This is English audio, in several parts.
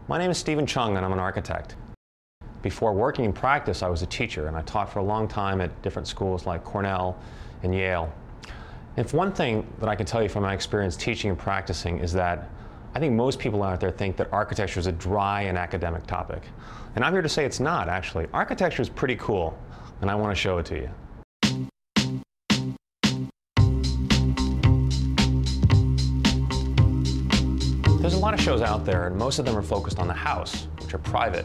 My name is Stephen Chung and I'm an architect. Before working in practice, I was a teacher and I taught for a long time at different schools like Cornell and Yale. If one thing that I can tell you from my experience teaching and practicing is that I think most people out there think that architecture is a dry and academic topic. And I'm here to say it's not, actually. Architecture is pretty cool, and I want to show it to you. There's a lot of shows out there, and most of them are focused on the house, which are private.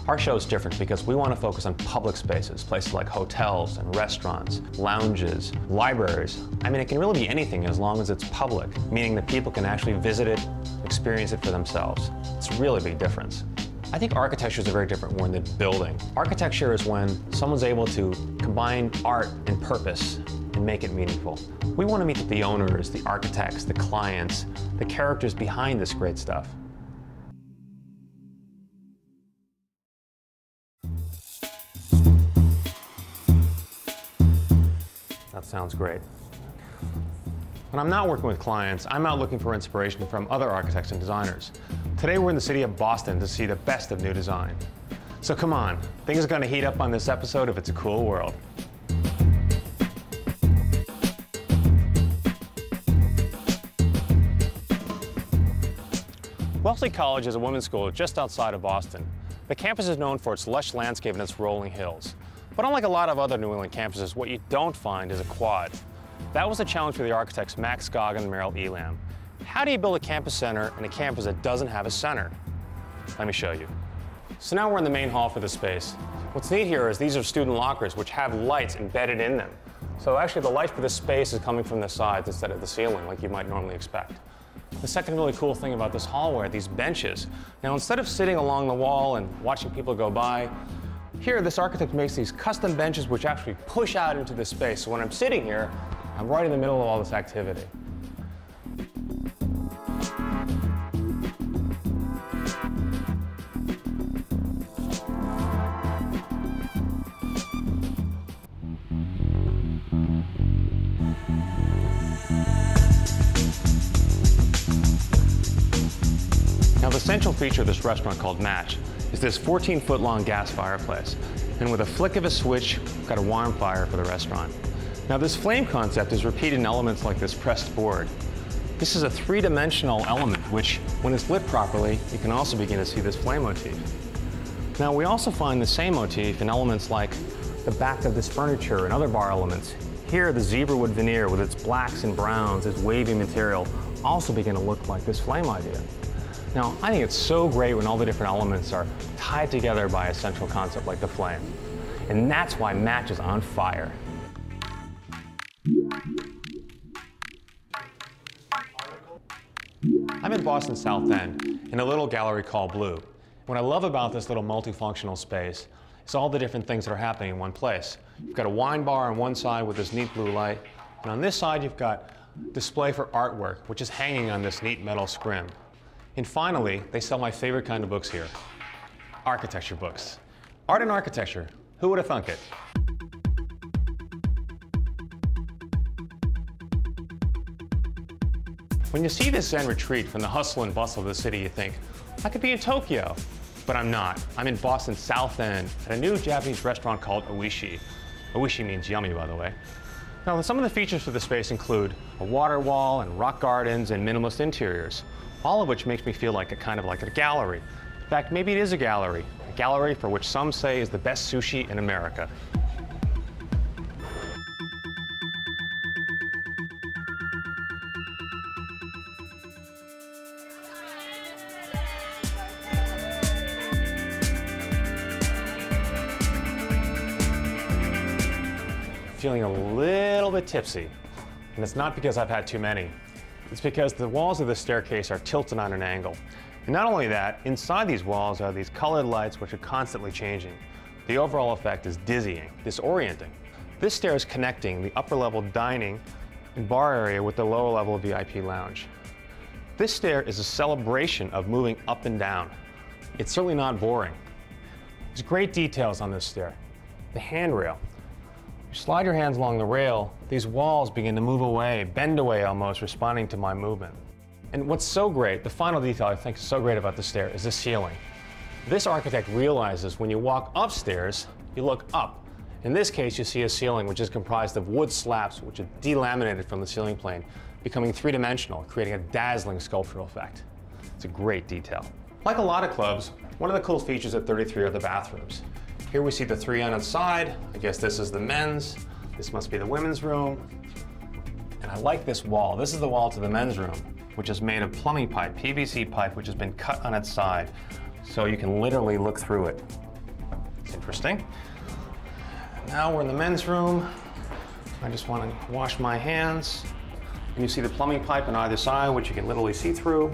Our show is different because we want to focus on public spaces, places like hotels and restaurants, lounges, libraries. I mean, it can really be anything as long as it's public, meaning that people can actually visit it, experience it for themselves. It's really a big difference. I think architecture is a very different one than building. Architecture is when someone's able to combine art and purpose and make it meaningful. We want to meet the owners, the architects, the clients, the characters behind this great stuff. That sounds great. When I'm not working with clients, I'm out looking for inspiration from other architects and designers. Today we're in the city of Boston to see the best of new design. So come on, things are going to heat up on this episode if it's a cool world. Wellesley College is a women's school just outside of Boston. The campus is known for its lush landscape and its rolling hills. But unlike a lot of other New England campuses, what you don't find is a quad. That was a challenge for the architects Max Goggin and Merrill Elam. How do you build a campus center in a campus that doesn't have a center? Let me show you. So now we're in the main hall for the space. What's neat here is these are student lockers which have lights embedded in them. So actually the light for this space is coming from the sides instead of the ceiling like you might normally expect. The second really cool thing about this hallway are these benches. Now instead of sitting along the wall and watching people go by, here this architect makes these custom benches which actually push out into the space. So when I'm sitting here, I'm right in the middle of all this activity. Now the central feature of this restaurant called Match is this 14-foot long gas fireplace. And with a flick of a switch, we've got a warm fire for the restaurant. Now this flame concept is repeated in elements like this pressed board. This is a three-dimensional element which, when it's lit properly, you can also begin to see this flame motif. Now we also find the same motif in elements like the back of this furniture and other bar elements. Here the zebra wood veneer with its blacks and browns, its wavy material, also begin to look like this flame idea. Now, I think it's so great when all the different elements are tied together by a central concept like the flame. And that's why Match is on fire. I'm in Boston's South End in a little gallery called Blue. What I love about this little multifunctional space is all the different things that are happening in one place. You've got a wine bar on one side with this neat blue light, and on this side you've got display for artwork, which is hanging on this neat metal scrim. And finally, they sell my favorite kind of books here, architecture books. Art and architecture, who would have thunk it? When you see this Zen retreat from the hustle and bustle of the city, you think, I could be in Tokyo. But I'm not. I'm in Boston's South End at a new Japanese restaurant called Oishi. Oishi means yummy, by the way. Now, some of the features for the space include a water wall and rock gardens and minimalist interiors, all of which makes me feel like kind of like a gallery. In fact, maybe it is a gallery for which some say is the best sushi in America. Feeling a little bit tipsy, and it's not because I've had too many. It's because the walls of the staircase are tilted on an angle. And not only that, inside these walls are these colored lights which are constantly changing. The overall effect is dizzying, disorienting. This stair is connecting the upper level dining and bar area with the lower level VIP lounge. This stair is a celebration of moving up and down. It's certainly not boring. There's great details on this stair. The handrail. You slide your hands along the rail, these walls begin to move away, bend away almost, responding to my movement. And what's so great, the final detail I think is so great about the stair is the ceiling. This architect realizes when you walk upstairs, you look up. In this case, you see a ceiling which is comprised of wood slabs which are delaminated from the ceiling plane, becoming three-dimensional, creating a dazzling sculptural effect. It's a great detail. Like a lot of clubs, one of the cool features at 33 are the bathrooms. Here we see the three on its side. I guess this is the men's. This must be the women's room. And I like this wall. This is the wall to the men's room, which is made of plumbing pipe, PVC pipe, which has been cut on its side. So you can literally look through it. It's interesting. Now we're in the men's room. I just want to wash my hands. And you see the plumbing pipe on either side, which you can literally see through.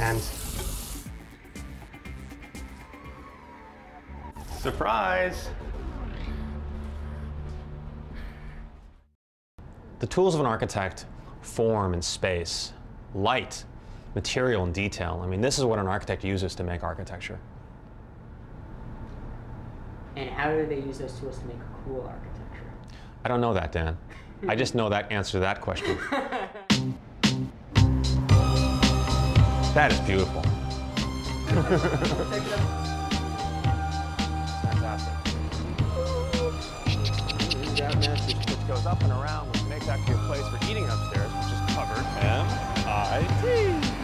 And surprise! The tools of an architect, form and space, light, material and detail. I mean, this is what an architect uses to make architecture. And how do they use those tools to make cool architecture? I don't know that, Dan. I just know that answer to that question. That is beautiful. Fantastic. That message goes up and around, which makes actually a place for eating upstairs, which is covered. MIT.